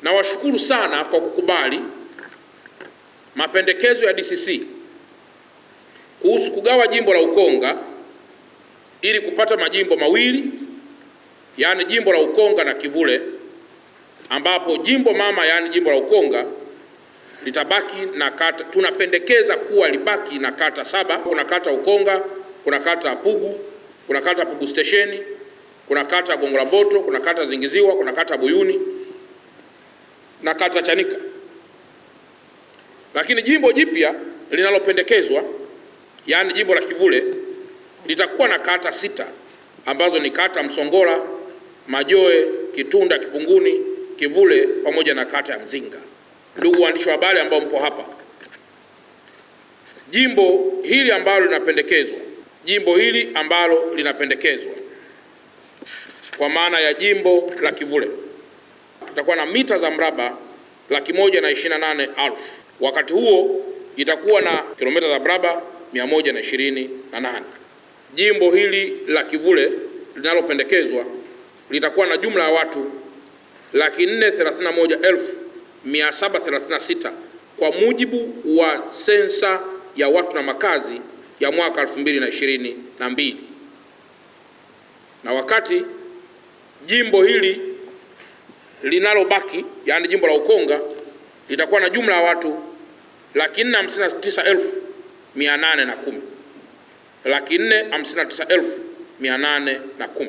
Nawashukuru sana kwa kukubali mapendekezo ya DCC kuhusu kugawa jimbo la Ukonga ili kupata majimbo mawili, yaani jimbo la Ukonga na Kivule, ambapo jimbo mama yaani jimbo la Ukonga litabaki na kata, tunapendekeza kuwa libaki na kata 7. Kuna kata Ukonga, kuna kata Pugu, kuna kata Pugu Stesheni, kuna kata Gongo la Mboto, kuna kata Zingiziwa, kuna kata Buyuni na kata Chanika. Lakini jimbo jipya linalopendekezwa, yaani jimbo la Kivule, litakuwa na kata 6 ambazo ni kata Msongola, Majoe, Kitunda, Kipunguni, Kivule pamoja na kata ya Mzinga. Ndugu waandishi wa habari ambao mpo hapa, jimbo hili ambalo linapendekezwa kwa maana ya jimbo la Kivule itakuwa na mita za mraba 128,000. Wakati huo itakuwa na kilomita za mraba 128. Jimbo hili la Kivule linalopendekezwa litakuwa na jumla ya watu 431,736 kwa mujibu wa sensa ya watu na makazi ya mwaka 2022. Na wakati jimbo hili linalobaki, yaani jimbo la Ukonga, litakuwa na jumla ya watu 459,810. 459,810.